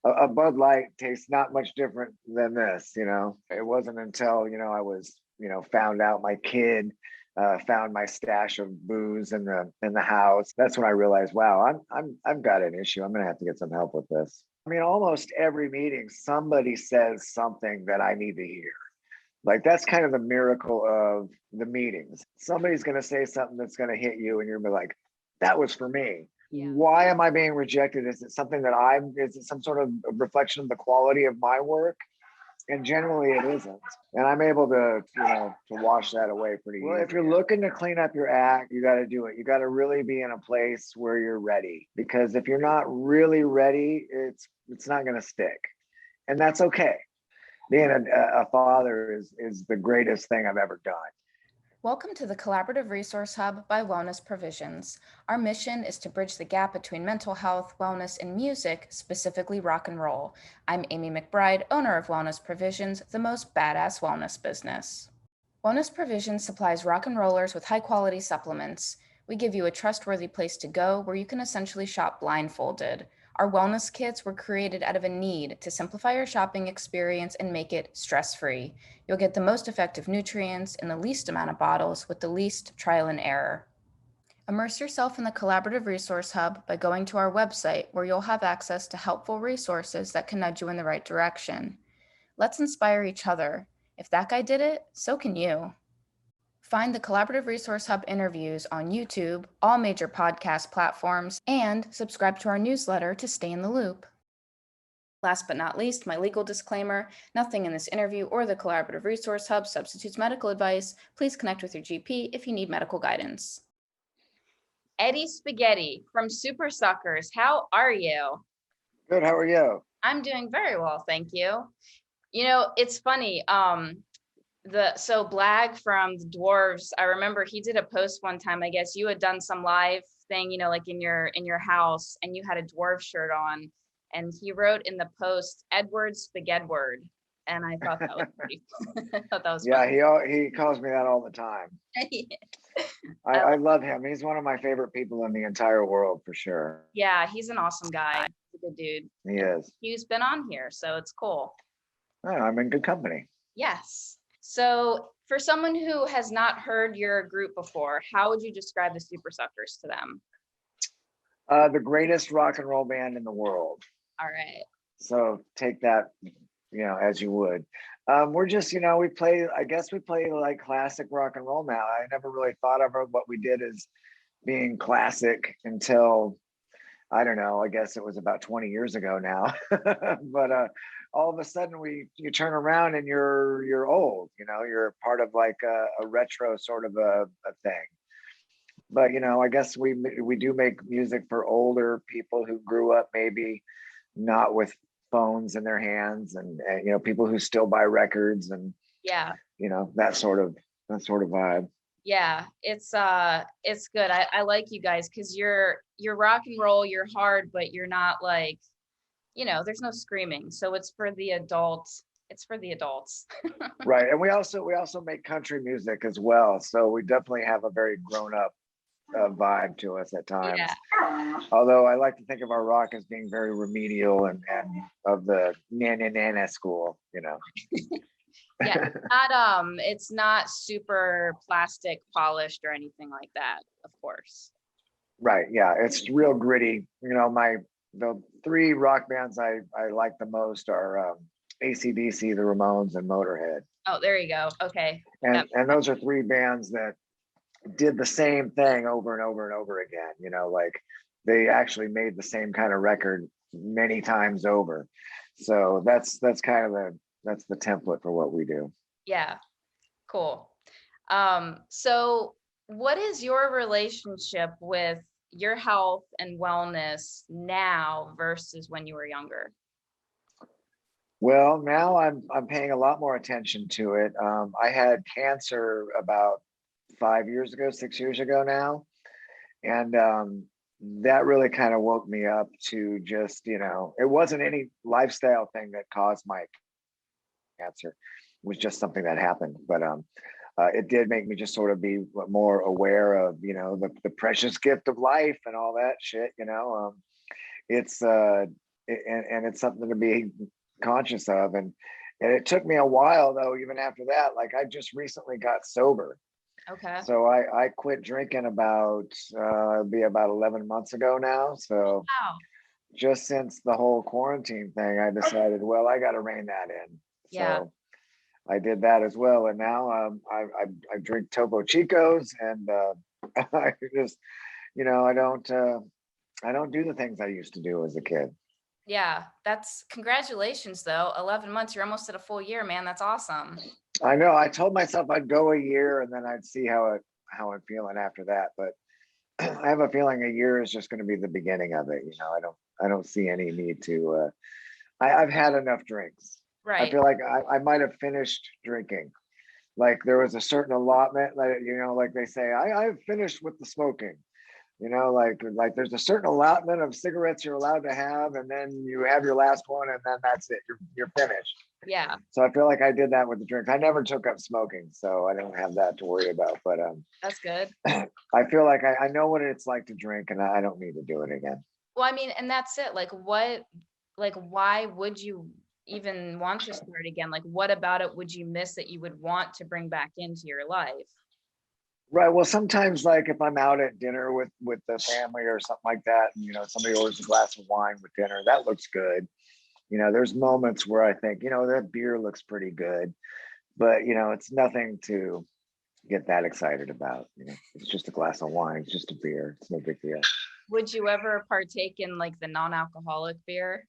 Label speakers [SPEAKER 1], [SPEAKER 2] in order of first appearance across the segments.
[SPEAKER 1] a Bud Light tastes not much different than this, It wasn't until, I was, found out my kid found my stash of booze in the house. That's when I realized, wow, I've got an issue. I'm gonna have to get some help with this. I mean, almost every meeting, somebody says something that I need to hear. Like that's kind of the miracle of the meetings. Somebody's gonna say something that's gonna hit you, and you're gonna be like, that was for me.
[SPEAKER 2] Yeah.
[SPEAKER 1] Why am I being rejected? Is it something that is it some sort of reflection of the quality of my work? And generally it isn't. And I'm able to wash that away pretty easily. If you're looking to clean up your act, you got to do it. You got to really be in a place where you're ready, because if you're not really ready, it's not going to stick. And that's okay. Being a father is the greatest thing I've ever done.
[SPEAKER 2] Welcome to the Collaborative Resource Hub by Wellness Provisions. Our mission is to bridge the gap between mental health, wellness, and music, specifically rock and roll. I'm Amy McBride, owner of Wellness Provisions, the most badass wellness business. Wellness Provisions supplies rock and rollers with high-quality supplements. We give you a trustworthy place to go where you can essentially shop blindfolded. Our wellness kits were created out of a need to simplify your shopping experience and make it stress-free. You'll get the most effective nutrients in the least amount of bottles with the least trial and error. Immerse yourself in the Collaborative Resource Hub by going to our website, where you'll have access to helpful resources that can nudge you in the right direction. Let's inspire each other. If that guy did it, so can you. Find the Collaborative Resource Hub interviews on YouTube, all major podcast platforms, and subscribe to our newsletter to stay in the loop. Last but not least, my legal disclaimer: nothing in this interview or the Collaborative Resource Hub substitutes medical advice. Please connect with your GP if you need medical guidance. Eddie Spaghetti from Supersuckers, how are you?
[SPEAKER 1] Good, how are you?
[SPEAKER 2] I'm doing very well, thank you. It's funny, so Blag from the Dwarves, I remember he did a post one time. I guess you had done some live thing, like in your house, and you had a dwarf shirt on, and he wrote in the post Edward Spaghettward, and I thought that was pretty I thought that was funny.
[SPEAKER 1] He calls me that all the time. I love him. He's one of my favorite people in the entire world, for sure.
[SPEAKER 2] Yeah, he's an awesome guy. He's a good dude.
[SPEAKER 1] He is.
[SPEAKER 2] He's been on here, so it's cool.
[SPEAKER 1] Oh, I'm in good company.
[SPEAKER 2] Yes. So for someone who has not heard your group before, how would you describe the Supersuckers to them?
[SPEAKER 1] The greatest rock and roll band in the world.
[SPEAKER 2] All right.
[SPEAKER 1] So take that, as you would. We're just, we play like classic rock and roll now. I never really thought of what we did as being classic until, I don't know, I guess it was about 20 years ago now. But all of a sudden you turn around and you're old, you're part of like a retro sort of a thing. But I guess we do make music for older people who grew up maybe not with phones in their hands, and people who still buy records, and that sort of vibe.
[SPEAKER 2] Yeah, it's good. I like you guys because you're rock and roll, you're hard, but you're not like, there's no screaming. So it's for the adults. It's for the adults.
[SPEAKER 1] Right. And we also make country music as well. So we definitely have a very grown up vibe to us at times. Yeah. Although I like to think of our rock as being very remedial and of the na school,
[SPEAKER 2] Yeah, it's not super plastic polished or anything like that, of course.
[SPEAKER 1] Right. Yeah, it's real gritty. The three rock bands I like the most are AC/DC, the Ramones, and Motorhead.
[SPEAKER 2] Oh, there you go. Okay.
[SPEAKER 1] And those are three bands that did the same thing over and over and over again. Like they actually made the same kind of record many times over. So that's kind of that's the template for what we do.
[SPEAKER 2] Yeah, cool. So what is your relationship with your health and wellness now versus when you were younger?
[SPEAKER 1] Well, now I'm paying a lot more attention to it. I had cancer about 6 years ago now, and that really kind of woke me up to just, it wasn't any lifestyle thing that caused my cancer. It was just something that happened, but it did make me just sort of be more aware of, the precious gift of life and all that shit. and it's something to be conscious of. And it took me a while though, even after that. Like I just recently got sober.
[SPEAKER 2] Okay.
[SPEAKER 1] So I quit drinking about it'll be about 11 months ago now. So
[SPEAKER 2] Wow.
[SPEAKER 1] just since the whole quarantine thing, I decided, well, I got to rein that in.
[SPEAKER 2] Yeah.
[SPEAKER 1] So I did that as well, and now I drink Topo Chicos, and I just, I don't do the things I used to do as a kid.
[SPEAKER 2] Yeah, that's congratulations though. 11 months, you're almost at a full year, man. That's awesome.
[SPEAKER 1] I know. I told myself I'd go a year, and then I'd see how I'm feeling after that. But I have a feeling a year is just going to be the beginning of it. I don't see any need to. I've had enough drinks. I
[SPEAKER 2] Right.
[SPEAKER 1] feel like I might have finished drinking. Like there was a certain allotment, like they say, I've finished with the smoking. Like there's a certain allotment of cigarettes you're allowed to have, and then you have your last one, and then that's it. You're finished.
[SPEAKER 2] Yeah.
[SPEAKER 1] So I feel like I did that with the drinks. I never took up smoking, so I don't have that to worry about. But
[SPEAKER 2] That's good.
[SPEAKER 1] I feel like I know what it's like to drink, and I don't need to do it again.
[SPEAKER 2] Well, I mean, and that's it. Why would you even want to start again? Like, what about it would you miss that you would want to bring back into your life?
[SPEAKER 1] Right. Well, sometimes like if I'm out at dinner with the family or something like that, and somebody orders a glass of wine with dinner, that looks good. There's moments where I think, that beer looks pretty good, but it's nothing to get that excited about. It's just a glass of wine, it's just a beer. It's no big deal.
[SPEAKER 2] Would you ever partake in like the non-alcoholic beer?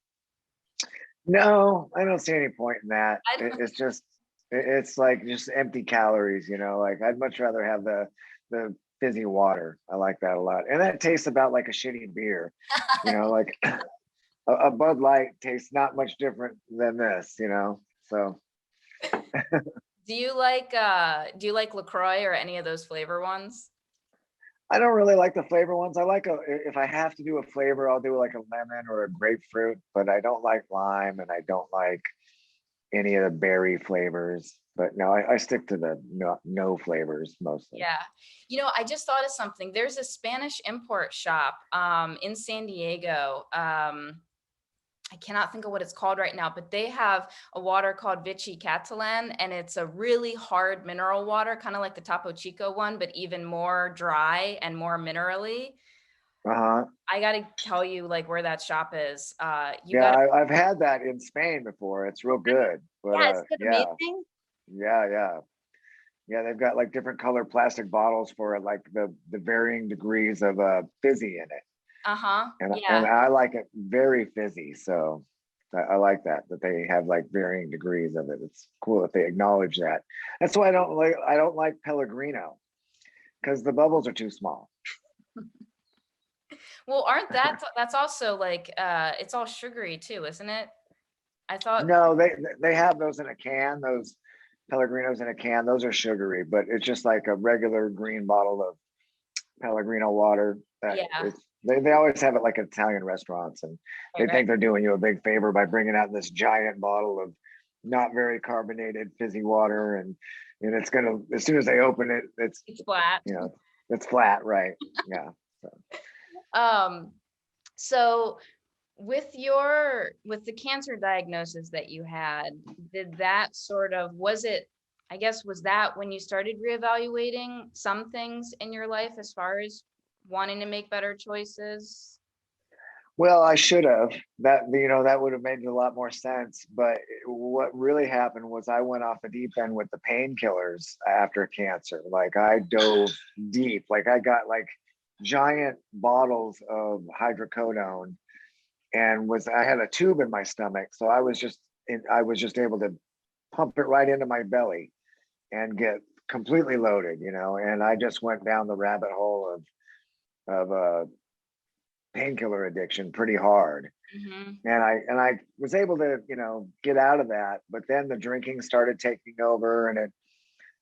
[SPEAKER 1] No, I don't see any point in that.
[SPEAKER 2] I don't,
[SPEAKER 1] It's like just empty calories, like I'd much rather have the fizzy water. I like that a lot. And that tastes about like a shitty beer, like a Bud Light tastes not much different than this, so.
[SPEAKER 2] do you like LaCroix or any of those flavor ones?
[SPEAKER 1] I don't really like the flavor ones. If I have to do a flavor, I'll do like a lemon or a grapefruit, but I don't like lime, and I don't like any of the berry flavors. But no, I stick to the no flavors mostly.
[SPEAKER 2] Yeah. I just thought of something. There's a Spanish import shop in San Diego. I cannot think of what it's called right now, but they have a water called Vichy Catalan, and it's a really hard mineral water, kind of like the Topo Chico one, but even more dry and more minerally.
[SPEAKER 1] Uh-huh.
[SPEAKER 2] I got to tell you, like, where that shop is.
[SPEAKER 1] I've had that in Spain before. It's real good. But
[SPEAKER 2] Yeah, it's amazing.
[SPEAKER 1] yeah, they've got like different color plastic bottles for like the varying degrees of fizzy in it.
[SPEAKER 2] Uh-huh.
[SPEAKER 1] And
[SPEAKER 2] Yeah.
[SPEAKER 1] I like it very fizzy. So I like that they have like varying degrees of it. It's cool that they acknowledge that. That's why I don't like Pellegrino, because the bubbles are too small.
[SPEAKER 2] Well, that's also like it's all sugary too, isn't it? I thought.
[SPEAKER 1] No, they have those in a can, those Pellegrinos in a can. Those are sugary, but it's just like a regular green bottle of Pellegrino water.
[SPEAKER 2] Yeah.
[SPEAKER 1] They always have it like at Italian restaurants, and they think they're doing you a big favor by bringing out this giant bottle of not very carbonated fizzy water, and it's gonna, as soon as they open it, it's
[SPEAKER 2] flat.
[SPEAKER 1] It's flat, right? Yeah.
[SPEAKER 2] So with the cancer diagnosis that you had, did that was that when you started reevaluating some things in your life as far as wanting to make better choices?
[SPEAKER 1] Well, I should have. That would have made a lot more sense. But what really happened was I went off the deep end with the painkillers after cancer. Like I dove deep. Like I got like giant bottles of hydrocodone, and I had a tube in my stomach, so I was just able to pump it right into my belly and get completely loaded, and I just went down the rabbit hole of painkiller addiction pretty hard.
[SPEAKER 2] Mm-hmm.
[SPEAKER 1] And I was able to get out of that, but then the drinking started taking over, and it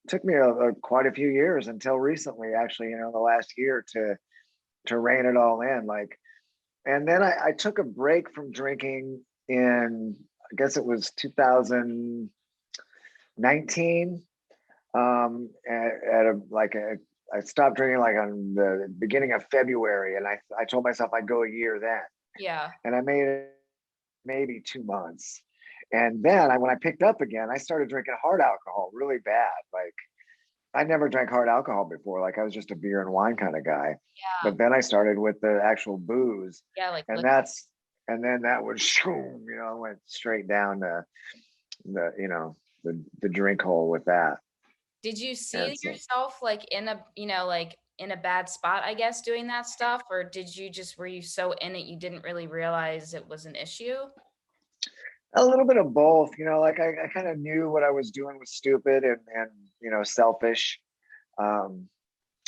[SPEAKER 1] took me quite a few years until recently, actually, the last year to rein it all in. Like, and then I took a break from drinking in, I guess it was 2019. I stopped drinking like on the beginning of February, and I told myself I'd go a year then.
[SPEAKER 2] Yeah.
[SPEAKER 1] And I made maybe 2 months. And then when I picked up again, I started drinking hard alcohol really bad. Like I never drank hard alcohol before. Like I was just a beer and wine kind of guy.
[SPEAKER 2] Yeah.
[SPEAKER 1] But then I started with the actual booze.
[SPEAKER 2] Yeah, like
[SPEAKER 1] And then that was, went straight down to the drink hole with that.
[SPEAKER 2] did you
[SPEAKER 1] And
[SPEAKER 2] see
[SPEAKER 1] so,
[SPEAKER 2] yourself like in a, like in a bad spot, I guess, doing that stuff? Or were you so in it you didn't really realize it was an issue?
[SPEAKER 1] a little bit of both, like I kind of knew what I was doing was stupid and selfish. Um,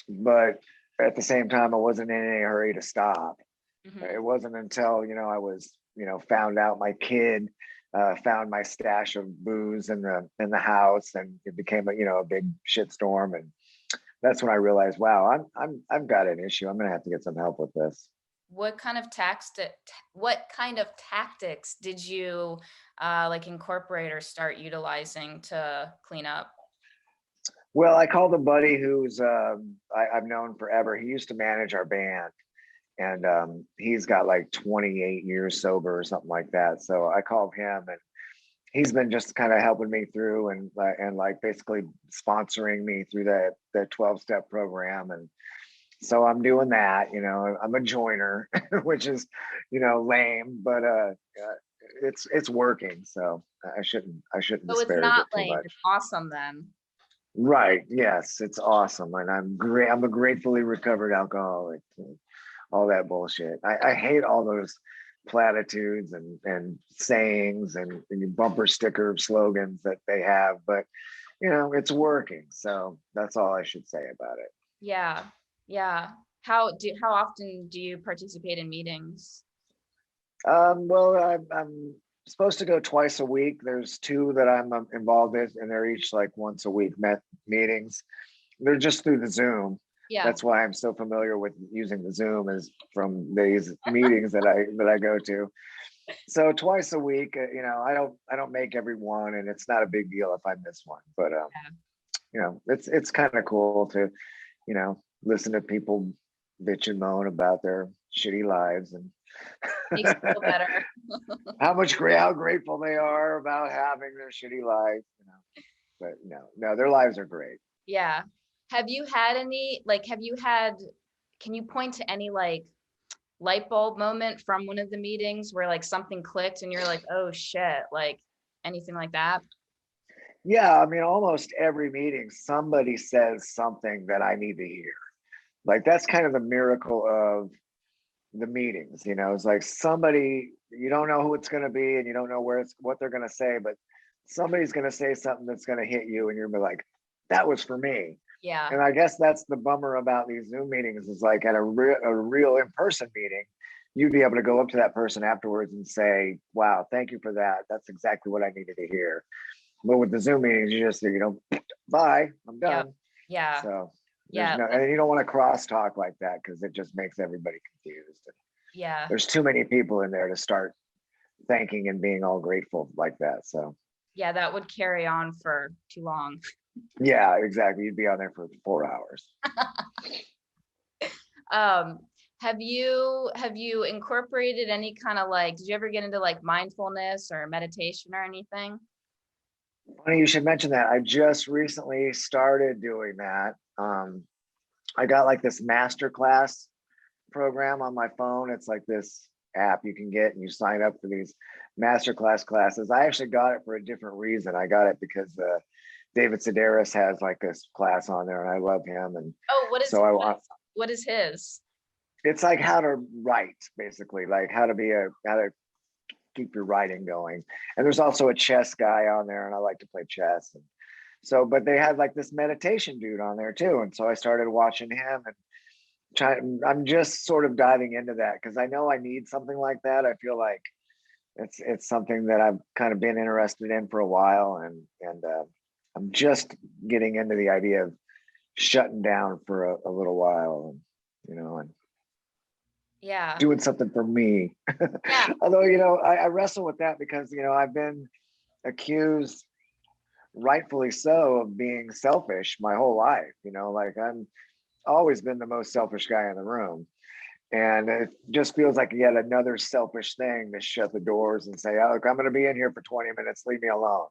[SPEAKER 1] but at the same time, I wasn't in any hurry to stop.
[SPEAKER 2] Mm-hmm.
[SPEAKER 1] It wasn't until, I was, found out my kid found my stash of booze in the house, and it became a big shitstorm. And that's when I realized, wow, I've got an issue. I'm gonna have to get some help with this.
[SPEAKER 2] What kind of tactics did you like incorporate or start utilizing to clean up?
[SPEAKER 1] Well, I called a buddy who's I've known forever. He used to manage our band, and he's got like 28 years sober or something like that. So I called him, and he's been just kind of helping me through and like basically sponsoring me through the 12-step program. And so I'm doing that. I'm a joiner, which is lame, but it's working. So I shouldn't
[SPEAKER 2] So it's
[SPEAKER 1] disparage
[SPEAKER 2] not
[SPEAKER 1] it too
[SPEAKER 2] lame,
[SPEAKER 1] much.
[SPEAKER 2] it's awesome then.
[SPEAKER 1] Right. Yes, it's awesome. And I'm great. I'm a gratefully recovered alcoholic. All that bullshit. I hate all those platitudes and sayings and bumper sticker slogans that they have, but it's working. So that's all I should say about it.
[SPEAKER 2] Yeah. Yeah. How often do you participate in meetings?
[SPEAKER 1] Well, I'm supposed to go twice a week. There's two that I'm involved in, and they're each like once a week meetings. They're just through the Zoom.
[SPEAKER 2] Yeah.
[SPEAKER 1] That's why I'm so familiar with using the Zoom, is from these meetings that I go to. So twice a week, I don't make every one, and it's not a big deal if I miss one. But it's kind of cool to listen to people bitch and moan about their shitty lives and
[SPEAKER 2] Makes you feel better.
[SPEAKER 1] how grateful they are about having their shitty life. But no, their lives are great.
[SPEAKER 2] Yeah. Have you had any, like, can you point to any like light bulb moment from one of the meetings where like something clicked and you're like, oh shit, like anything like that?
[SPEAKER 1] Yeah, I mean, almost every meeting, somebody says something that I need to hear. Like that's kind of the miracle of the meetings. It's like somebody, you don't know who it's going to be, and you don't know what they're going to say, but somebody's going to say something that's going to hit you, and you're gonna be like, that was for me.
[SPEAKER 2] Yeah.
[SPEAKER 1] And I guess that's the bummer about these Zoom meetings, is like at a real in-person meeting, you'd be able to go up to that person afterwards and say, wow, thank you for that. That's exactly what I needed to hear. But with the Zoom meetings, you just, bye, I'm done.
[SPEAKER 2] Yep. Yeah.
[SPEAKER 1] So
[SPEAKER 2] Yeah.
[SPEAKER 1] and you don't want to cross-talk like that, because it just makes everybody confused.
[SPEAKER 2] Yeah.
[SPEAKER 1] There's too many people in there to start thanking and being all grateful like that. So
[SPEAKER 2] Yeah, that would carry on for too long.
[SPEAKER 1] yeah, exactly. You'd be on there for 4 hours.
[SPEAKER 2] Have you incorporated any kind of like, did you ever get into like mindfulness or meditation or anything?
[SPEAKER 1] Funny you should mention that. I just recently started doing that. I got like this masterclass program on my phone. It's like this app you can get, and you sign up for these masterclass classes. I actually got it for a different reason. I got it because David Sedaris has like this class on there, and I love him. And
[SPEAKER 2] Oh,
[SPEAKER 1] so I want.
[SPEAKER 2] what is his?
[SPEAKER 1] It's like how to write, basically, like how to keep your writing going. And there's also a chess guy on there, and I like to play chess. And so, but they had like this meditation dude on there too, and so I started watching him and I'm just sort of diving into that because I know I need something like that. I feel like it's something that I've kind of been interested in for a while, and I'm just getting into the idea of shutting down for a little while, and
[SPEAKER 2] Yeah.
[SPEAKER 1] doing something for me.
[SPEAKER 2] Yeah.
[SPEAKER 1] Although I wrestle with that because I've been accused, rightfully so, of being selfish my whole life. Like I'm always been the most selfish guy in the room. And it just feels like yet another selfish thing to shut the doors and say, oh, look, I'm going to be in here for 20 minutes, leave me alone.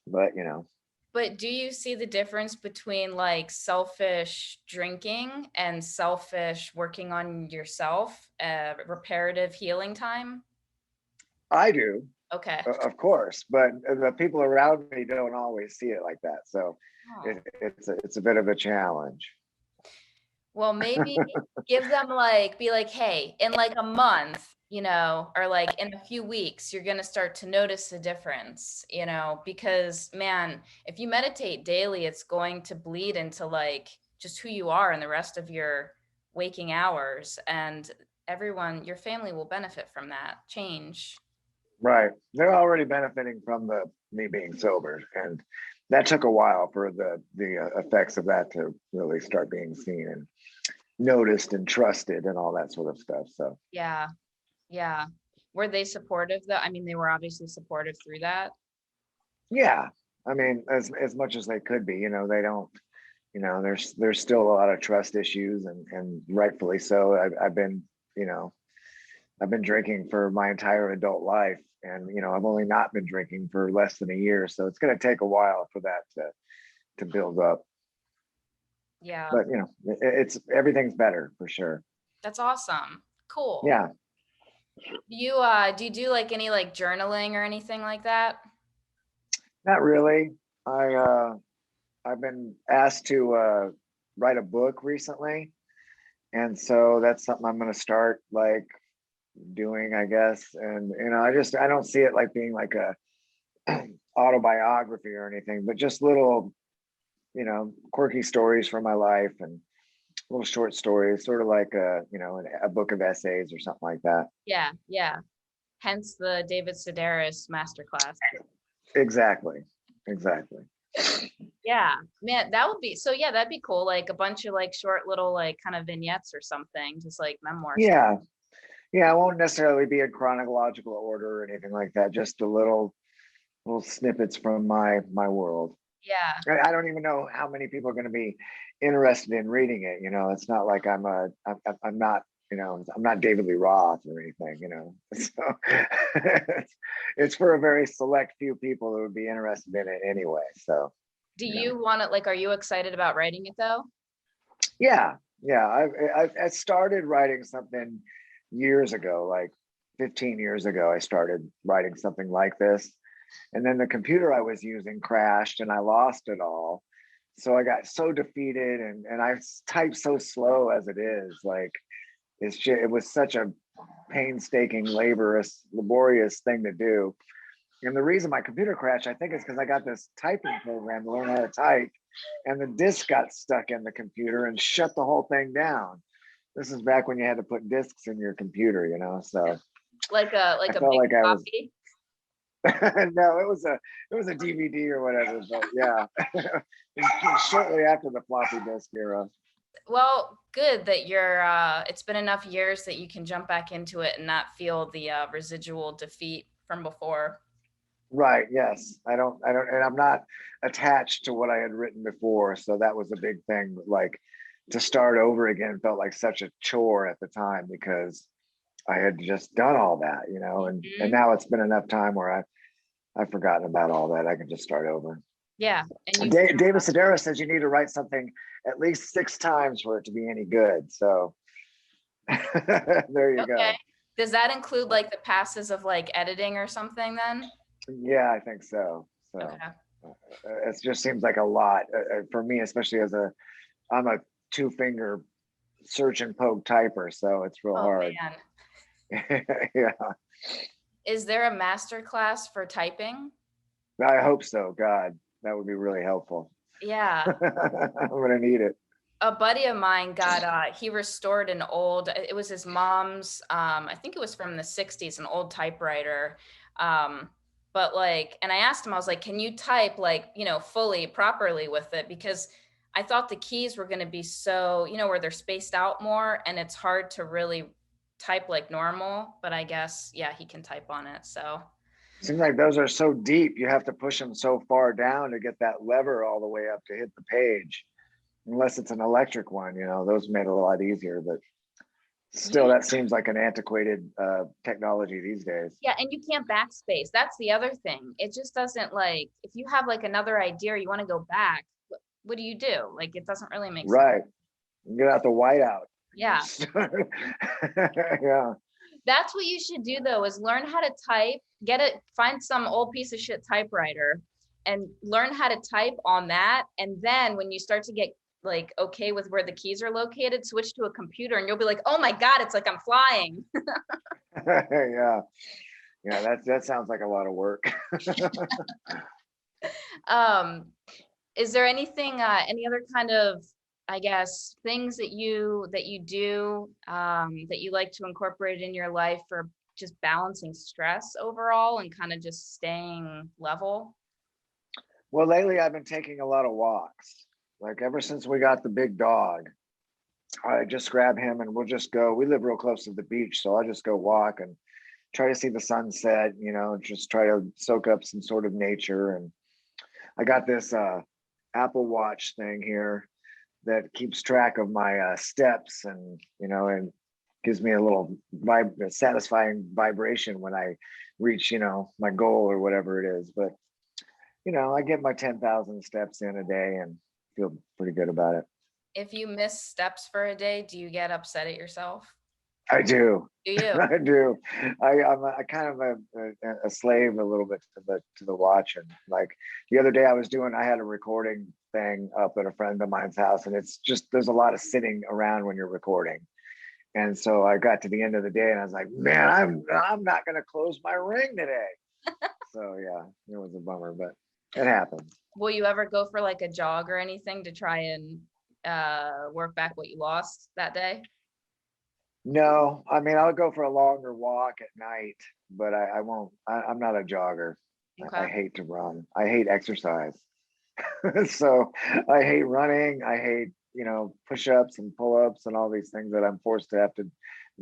[SPEAKER 1] But,
[SPEAKER 2] But do you see the difference between like selfish drinking and selfish working on yourself, reparative healing time?
[SPEAKER 1] I do,
[SPEAKER 2] Okay.
[SPEAKER 1] of course, but the people around me don't always see it like that. So
[SPEAKER 2] Oh.
[SPEAKER 1] it's a bit of a challenge.
[SPEAKER 2] Well, maybe give them like, be like, hey, in like a month, or like in a few weeks, you're going to start to notice a difference, because man, if you meditate daily, it's going to bleed into like just who you are in the rest of your waking hours. And everyone, your family will benefit from that change.
[SPEAKER 1] Right. They're already benefiting from me being sober. And that took a while for the effects of that to really start being seen and noticed and trusted and all that sort of stuff. So
[SPEAKER 2] Yeah. Yeah. Were they supportive though? I mean, they were obviously supportive through that.
[SPEAKER 1] yeah, I mean, as much as they could be, they don't, there's still a lot of trust issues and rightfully so. I've been, you know, I've been drinking for my entire adult life, and I've only not been drinking for less than a year, so it's going to take a while for that to build up.
[SPEAKER 2] Yeah.
[SPEAKER 1] But it's everything's better for sure.
[SPEAKER 2] That's awesome. Cool.
[SPEAKER 1] Yeah,
[SPEAKER 2] Do you do like any like journaling or anything like that?
[SPEAKER 1] not really. I've been asked to write a book recently, and so that's something I'm going to start like doing, I guess. And I don't see it like being like a autobiography or anything, but just little, quirky stories from my life and little short stories, sort of like a book of essays or something like that.
[SPEAKER 2] Yeah, yeah. Hence the David Sedaris masterclass.
[SPEAKER 1] Exactly. Exactly.
[SPEAKER 2] Yeah, man, that would be so. Yeah, that'd be cool. Like a bunch of like short little like kind of vignettes or something, just like memoirs.
[SPEAKER 1] Yeah. Yeah. I won't necessarily be in chronological order or anything like that. Just a little snippets from my world.
[SPEAKER 2] Yeah,
[SPEAKER 1] I don't even know how many people are going to be interested in reading it. It's not like I'm not, I'm not David Lee Roth or anything, So it's for a very select few people who would be interested in it anyway. So,
[SPEAKER 2] do you want to like? Are you excited about writing it though?
[SPEAKER 1] yeah, yeah. I started writing something years ago, like 15 years ago. I started writing something like this, and then the computer I was using crashed and I lost it all. So I got so defeated, and I type so slow as it is. Like it was such a painstaking, laborious thing to do. And the reason my computer crashed, I think, is because I got this typing program to learn how to type, and the disk got stuck in the computer and shut the whole thing down. This is back when you had to put disks in your computer, So
[SPEAKER 2] Like a
[SPEAKER 1] I
[SPEAKER 2] like a
[SPEAKER 1] felt
[SPEAKER 2] big
[SPEAKER 1] like I was
[SPEAKER 2] copy?
[SPEAKER 1] no, it was a DVD or whatever, but yeah. Shortly after the floppy disk era.
[SPEAKER 2] Well, good that you're it's been enough years that you can jump back into it and not feel the residual defeat from before.
[SPEAKER 1] Right. Yes. I don't, and I'm not attached to what I had written before. So that was a big thing. Like to start over again felt like such a chore at the time because I had just done all that, and
[SPEAKER 2] Mhm.
[SPEAKER 1] now it's been enough time where I've forgotten about all that. I can just start over.
[SPEAKER 2] Yeah, and you
[SPEAKER 1] David Sedaris says you need to write something at least 6 times for it to be any good. So there you
[SPEAKER 2] okay.
[SPEAKER 1] go.
[SPEAKER 2] Does that include like the passes of like editing or something then?
[SPEAKER 1] Yeah, I think so. So
[SPEAKER 2] Okay.
[SPEAKER 1] it just seems like a lot for me, especially as I'm a two-finger search and poke typer, so it's real
[SPEAKER 2] Oh
[SPEAKER 1] hard.
[SPEAKER 2] man.
[SPEAKER 1] Yeah,
[SPEAKER 2] Is there a master class for typing?
[SPEAKER 1] I hope so. God, that would be really helpful.
[SPEAKER 2] Yeah.
[SPEAKER 1] I'm gonna need it.
[SPEAKER 2] A buddy of mine got he restored an old, it was his mom's, I think it was from the 60s, an old typewriter. But like, and I asked him, I was like, can you type like, fully properly with it? Because I thought the keys were going to be so, where they're spaced out more and it's hard to really type like normal, but I guess, yeah, he can type on it. So
[SPEAKER 1] Seems like those are so deep, you have to push them so far down to get that lever all the way up to hit the page. Unless it's an electric one, those made it a lot easier, but Still, that seems like an antiquated technology these days.
[SPEAKER 2] Yeah, and you can't backspace. That's the other thing. It just doesn't like if you have like another idea or you want to go back, what do you do? Like it doesn't really make sense.
[SPEAKER 1] Right. Get out the whiteout.
[SPEAKER 2] Yeah.
[SPEAKER 1] Yeah.
[SPEAKER 2] That's what you should do though, is learn how to type, find some old piece of shit typewriter and learn how to type on that. And then when you start to get like okay with where the keys are located, switch to a computer and you'll be like, oh my God, it's like I'm flying.
[SPEAKER 1] Yeah. Yeah, that sounds like a lot of work.
[SPEAKER 2] Is there anything, any other kind of, I guess, things that you do that you like to incorporate in your life for just balancing stress overall and kind of just staying level?
[SPEAKER 1] Well, lately I've been taking a lot of walks. Like ever since we got the big dog, I just grab him and we'll just go. We live real close to the beach, so I just go walk and try to see the sunset, just try to soak up some sort of nature. And I got this Apple Watch thing here that keeps track of my steps and gives me a little satisfying vibration when I reach, my goal or whatever it is. But, I get my 10,000 steps in a day and feel pretty good about it.
[SPEAKER 2] If you miss steps for a day, do you get upset at yourself?
[SPEAKER 1] I do.
[SPEAKER 2] Do you?
[SPEAKER 1] I do. I'm kind of a slave a little bit to the watch. And like the other day I had a recording thing up at a friend of mine's house, and it's just there's a lot of sitting around when you're recording. And so I got to the end of the day and I was like, man, I'm not gonna close my ring today. So yeah, it was a bummer, but it happens.
[SPEAKER 2] Will you ever go for like a jog or anything to try and work back what you lost that day?
[SPEAKER 1] No, I mean I'll go for a longer walk at night, but I won't. I'm not a jogger.
[SPEAKER 2] Okay.
[SPEAKER 1] I hate to run. I hate exercise. So I hate running. I hate, push-ups and pull-ups and all these things that I'm forced to have to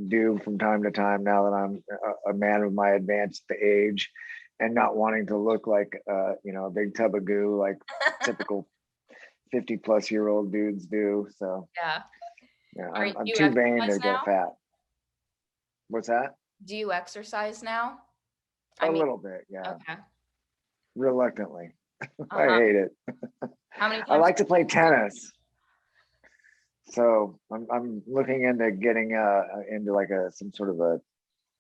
[SPEAKER 1] do from time to time now that I'm a man of my advanced age and not wanting to look like, a big tub of goo like typical 50-plus-year-old dudes do. So
[SPEAKER 2] Yeah.
[SPEAKER 1] I'm too vain to get fat. What's that?
[SPEAKER 2] Do you exercise now?
[SPEAKER 1] A little bit, yeah.
[SPEAKER 2] Okay.
[SPEAKER 1] Reluctantly. I hate it.
[SPEAKER 2] How many times?
[SPEAKER 1] I like to play tennis. So I'm looking into getting into like some sort of a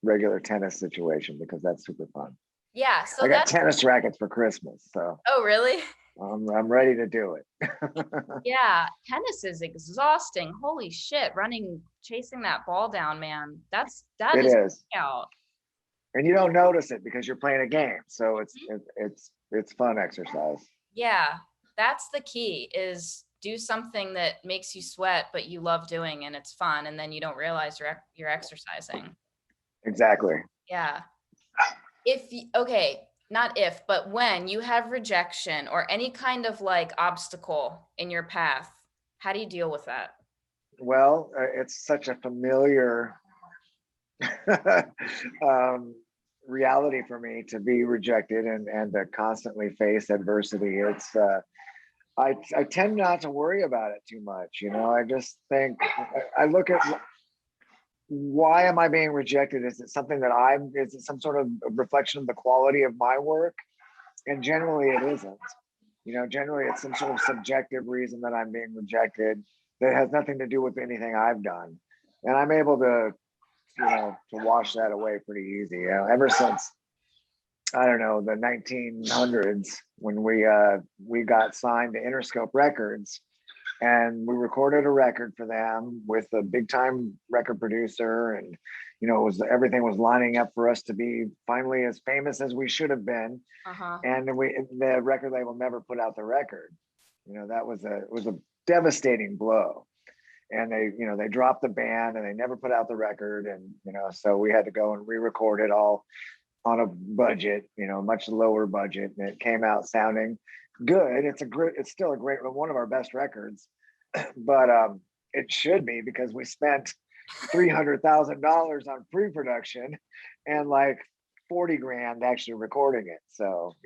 [SPEAKER 1] regular tennis situation because that's super fun.
[SPEAKER 2] Yeah. So
[SPEAKER 1] I got tennis rackets for Christmas. So.
[SPEAKER 2] Oh, really?
[SPEAKER 1] I'm ready to do it.
[SPEAKER 2] Yeah. Tennis is exhausting. Holy shit. Chasing that ball down, man. That is. Out.
[SPEAKER 1] And you don't notice it because you're playing a game. So it's fun exercise.
[SPEAKER 2] Yeah. That's the key is do something that makes you sweat, but you love doing and it's fun. And then you don't realize you're exercising.
[SPEAKER 1] Exactly.
[SPEAKER 2] Yeah. Not if, but when you have rejection or any kind of like obstacle in your path, how do you deal with that?
[SPEAKER 1] Well, it's such a familiar reality for me to be rejected and to constantly face adversity. It's I tend not to worry about it too much. I just think I look at why am I being rejected? Is it something is it some sort of reflection of the quality of my work? And generally it isn't. Generally it's some sort of subjective reason that I'm being rejected that has nothing to do with anything I've done. And I'm able to wash that away pretty easy. Ever since, I don't know, the 1900s when we got signed to Interscope Records, and we recorded a record for them with a big time record producer, and everything was lining up for us to be finally as famous as we should have been. And the record label never put out the record. That was a devastating blow. And they dropped the band and they never put out the record. And so we had to go and re-record it all on a budget, much lower budget, and it came out sounding good. It's still a great, one of our best records, but it should be because we spent $300,000 on pre-production and like 40 grand actually recording it. So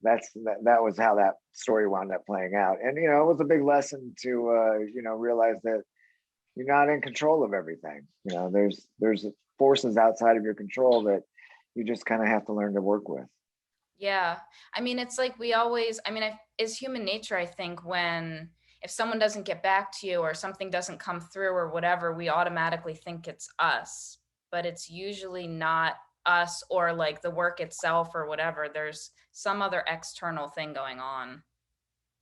[SPEAKER 1] that was how that story wound up playing out. And it was a big lesson to realize that you're not in control of everything. You know, there's forces outside of your control that you just kind of have to learn to work with.
[SPEAKER 2] Yeah. I mean, it's like we always, I mean, it's human nature, I think, when if someone doesn't get back to you or something doesn't come through or whatever, we automatically think it's us, but it's usually not us or like the work itself or whatever. There's some other external thing going on.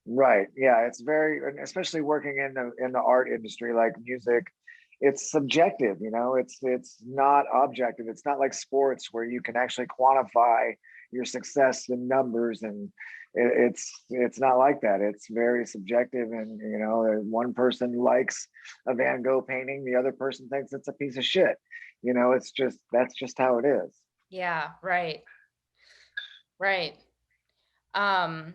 [SPEAKER 1] Right. Yeah. It's very, especially working in the art industry like music, it's subjective. You know, it's not objective. It's not like sports where you can actually quantify your success in numbers, and it's not like that. It's very subjective, and you know, one person likes a Van Gogh painting, the other person thinks it's a piece of shit. You know, it's just that's just how it is.
[SPEAKER 2] Yeah, right. Right. Um,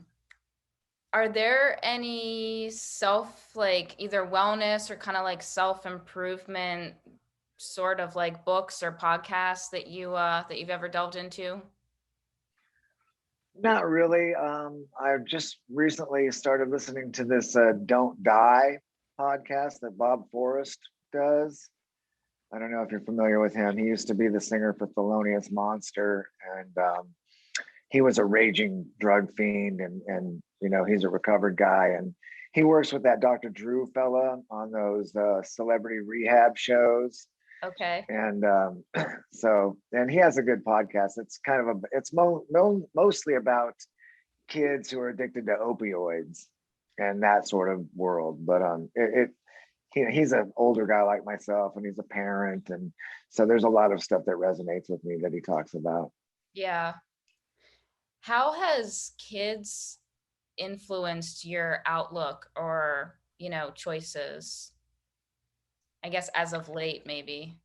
[SPEAKER 2] are there any self like either wellness or kind of like self-improvement sort of like books or podcasts that you've ever delved into?
[SPEAKER 1] Not really. I've just recently started listening to this Don't Die podcast that Bob Forrest does. I don't know if you're familiar with him. He used to be the singer for Thelonious Monster, and he was a raging drug fiend, and you know, he's a recovered guy, and he works with that Dr. Drew fella on those celebrity rehab shows.
[SPEAKER 2] Okay.
[SPEAKER 1] And so, and he has a good podcast. It's kind of it's mostly about kids who are addicted to opioids and that sort of world. But he's an older guy like myself, and he's a parent, and so there's a lot of stuff that resonates with me that he talks about.
[SPEAKER 2] Yeah. How has kids influenced your outlook or, choices? I guess as of late, maybe.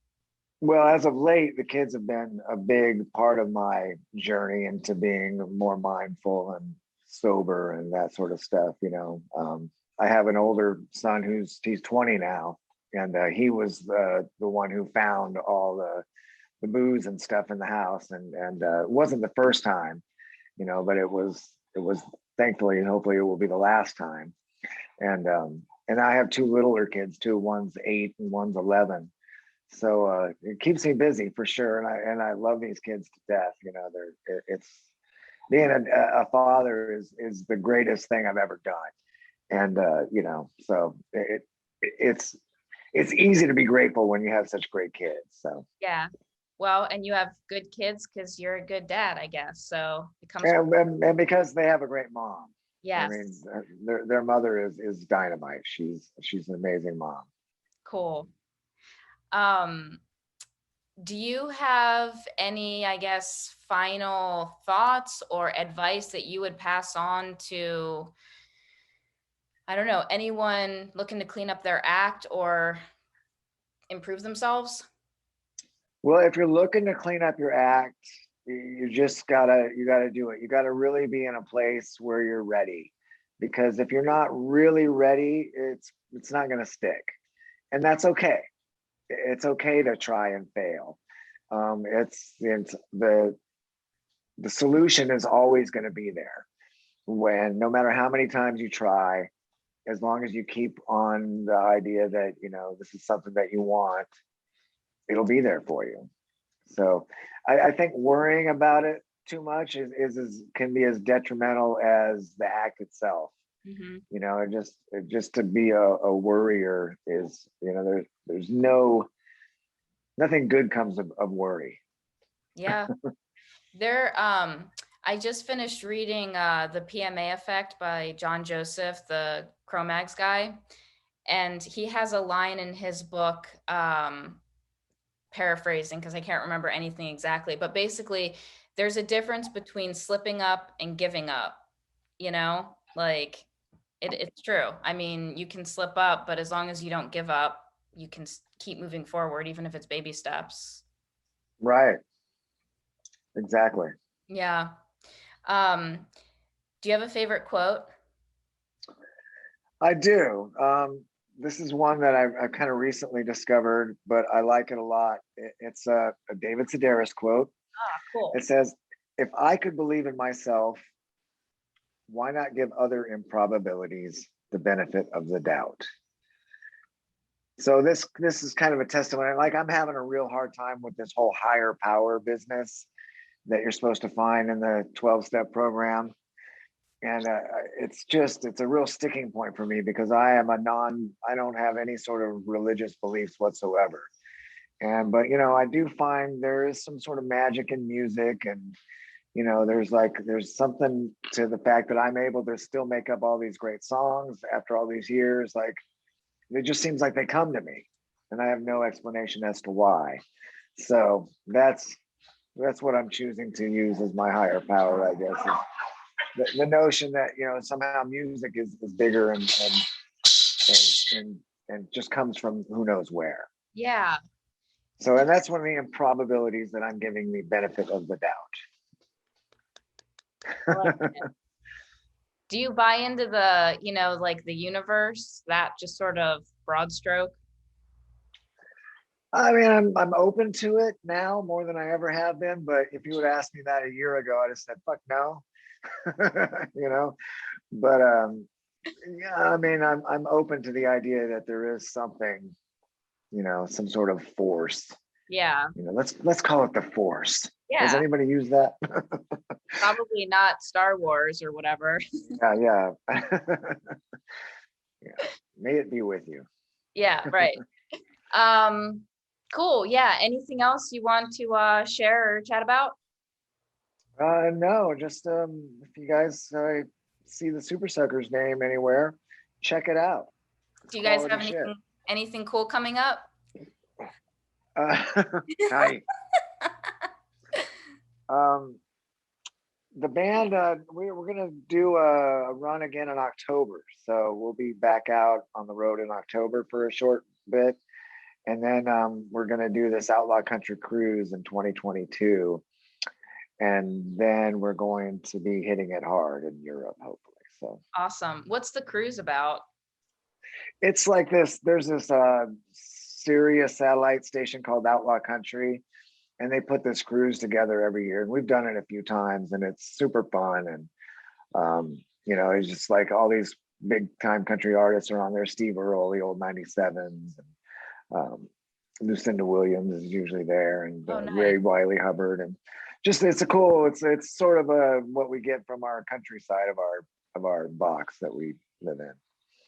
[SPEAKER 1] Well, as of late, the kids have been a big part of my journey into being more mindful and sober and that sort of stuff. You know, I have an older son he's 20 now, and he was the one who found all the booze and stuff in the house, and it wasn't the first time, you know, but it was thankfully, and hopefully it will be the last time. And I have two littler kids too. One's 8 and one's 11, so it keeps me busy for sure, and I love these kids to death. You know, it's being a father is the greatest thing I've ever done, and you know, so it's it's easy to be grateful when you have such great kids. So
[SPEAKER 2] Yeah. Well, and you have good kids because you're a good dad, I guess. So it comes with,
[SPEAKER 1] and because they have a great mom. I mean,
[SPEAKER 2] yes.
[SPEAKER 1] their mother is dynamite. She's an amazing mom.
[SPEAKER 2] Cool. Um, do you have any, I guess, final thoughts or advice that you would pass on to, I don't know, anyone looking to clean up their act or improve themselves?
[SPEAKER 1] Well, if you're looking to clean up your act, you just gotta do it. You gotta really be in a place where you're ready, because if you're not really ready, it's not gonna stick, and that's okay. It's okay to try and fail. It's the solution is always going to be there, when no matter how many times you try, as long as you keep on the idea that, you know, this is something that you want, it'll be there for you. So I think worrying about it too much is can be as detrimental as the act itself.
[SPEAKER 2] Hmm.
[SPEAKER 1] You know, just to be a worrier is, you know, there's nothing good comes of worry.
[SPEAKER 2] Yeah. I just finished reading The PMA Effect by John Joseph, the Cro-Mags guy. And he has a line in his book, paraphrasing because I can't remember anything exactly, but basically there's a difference between slipping up and giving up, like it's true. I mean, you can slip up, but as long as you don't give up, you can keep moving forward, even if it's baby steps.
[SPEAKER 1] Right. Exactly.
[SPEAKER 2] Yeah. Um, do you have a favorite quote?
[SPEAKER 1] I do. This is one that I've kind of recently discovered, but I like it a lot. It's a David Sedaris quote.
[SPEAKER 2] Ah, cool.
[SPEAKER 1] It says, "If I could believe in myself, why not give other improbabilities the benefit of the doubt?" So this is kind of a testimony. Like I'm having a real hard time with this whole higher power business that you're supposed to find in the 12-step program. And it's a real sticking point for me because I don't have any sort of religious beliefs whatsoever. But I do find there is some sort of magic in music, and there's something to the fact that I'm able to still make up all these great songs after all these years. Like it just seems like they come to me, and I have no explanation as to why. So that's what I'm choosing to use as my higher power, I guess. Is the notion that somehow music is bigger and just comes from who knows where.
[SPEAKER 2] Yeah.
[SPEAKER 1] So, and that's one of the improbabilities that I'm giving the benefit of the doubt.
[SPEAKER 2] Do you buy into the, like the universe, that just sort of broad stroke?
[SPEAKER 1] I mean, I'm open to it now more than I ever have been. But if you would ask me that a year ago, I'd have said, "Fuck no," But yeah, I mean, I'm open to the idea that there is something, some sort of force.
[SPEAKER 2] Yeah.
[SPEAKER 1] Let's call it the force.
[SPEAKER 2] Yeah.
[SPEAKER 1] Does anybody use that?
[SPEAKER 2] Probably not Star Wars or whatever.
[SPEAKER 1] Yeah. Yeah. May it be with you.
[SPEAKER 2] Yeah, right. Cool. Yeah. Anything else you want to share or chat about?
[SPEAKER 1] No, just if you guys see the Supersuckers name anywhere, check it out.
[SPEAKER 2] Do you guys have anything cool coming up?
[SPEAKER 1] Hi. The band, we're gonna do a run again in October, so we'll be back out on the road in October for a short bit, and then we're gonna do this Outlaw Country cruise in 2022, and then we're going to be hitting it hard in Europe, hopefully. So
[SPEAKER 2] awesome. What's the cruise about?
[SPEAKER 1] It's like this. There's this Sirius satellite station called Outlaw Country, and they put this cruise together every year, and we've done it a few times, and it's super fun. And it's just like all these big time country artists are on there. Steve Earle, the old 97s, and Lucinda Williams is usually there, and
[SPEAKER 2] nice.
[SPEAKER 1] Ray Wiley Hubbard, and just it's sort of what we get from our countryside of our box that we live in.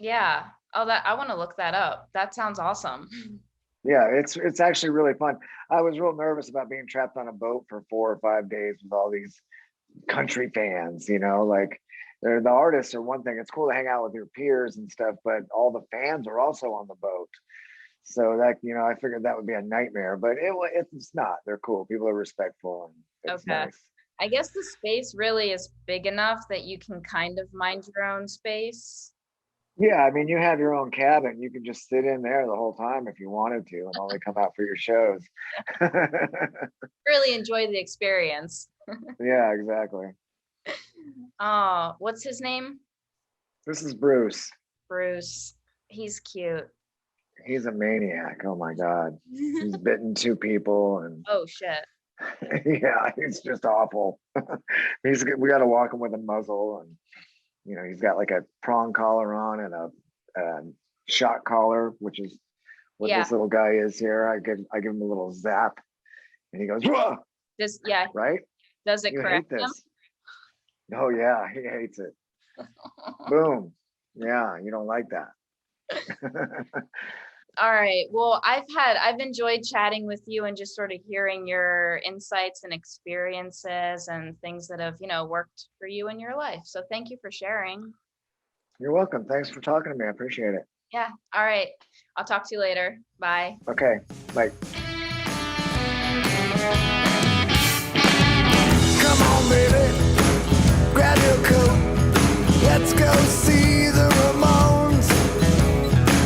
[SPEAKER 2] Yeah. Oh, I want to look that up. That sounds awesome.
[SPEAKER 1] Yeah, it's actually really fun. I was real nervous about being trapped on a boat for 4 or 5 days with all these country fans, like the artists are one thing. It's cool to hang out with your peers and stuff, but all the fans are also on the boat. So that, I figured that would be a nightmare, but it's not. They're cool. People are respectful. And it's
[SPEAKER 2] okay.
[SPEAKER 1] Nice.
[SPEAKER 2] I guess the space really is big enough that you can kind of mind your own space.
[SPEAKER 1] Yeah, I mean, you have your own cabin. You can just sit in there the whole time if you wanted to and only come out for your shows.
[SPEAKER 2] Really enjoy the experience.
[SPEAKER 1] Yeah, exactly.
[SPEAKER 2] Oh, what's his name?
[SPEAKER 1] This is Bruce.
[SPEAKER 2] Bruce. He's cute.
[SPEAKER 1] He's a maniac. Oh my God. He's bitten 2 people and
[SPEAKER 2] oh shit.
[SPEAKER 1] Yeah, he's just awful. We got to walk him with a muzzle, and he's got like a prong collar on and a shot collar, which is what this little guy is here. I give him a little zap, and he goes, "Whoa!"
[SPEAKER 2] Right? Does it correct him?
[SPEAKER 1] Oh yeah, he hates it. Boom. Yeah, you don't like that.
[SPEAKER 2] All right. Well, I've enjoyed chatting with you and just sort of hearing your insights and experiences and things that have, worked for you in your life. So thank you for sharing.
[SPEAKER 1] You're welcome. Thanks for talking to me. I appreciate it.
[SPEAKER 2] Yeah. All right. I'll talk to you later. Bye.
[SPEAKER 1] Okay. Bye.
[SPEAKER 3] Come on, baby. Grab your coat. Let's go see the Ramones.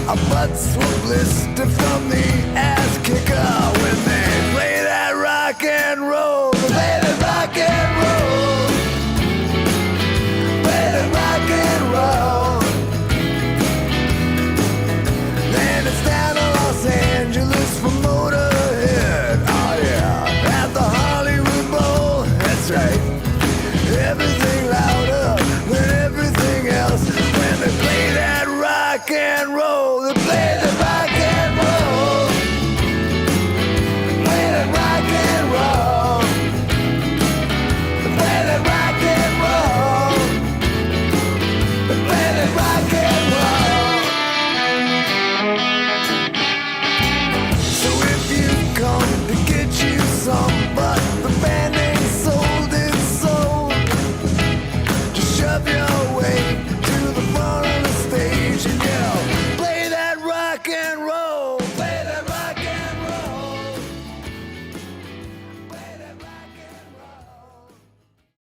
[SPEAKER 3] Our butts will blister from the ass kicker when they play that rock and roll. Play that rock and roll. Play that rock and roll. Then it's down to Los Angeles for Motorhead. Oh yeah, at the Hollywood Bowl. That's right. Everything louder than everything else when they play that rock and roll. They play the rock and roll. and roll.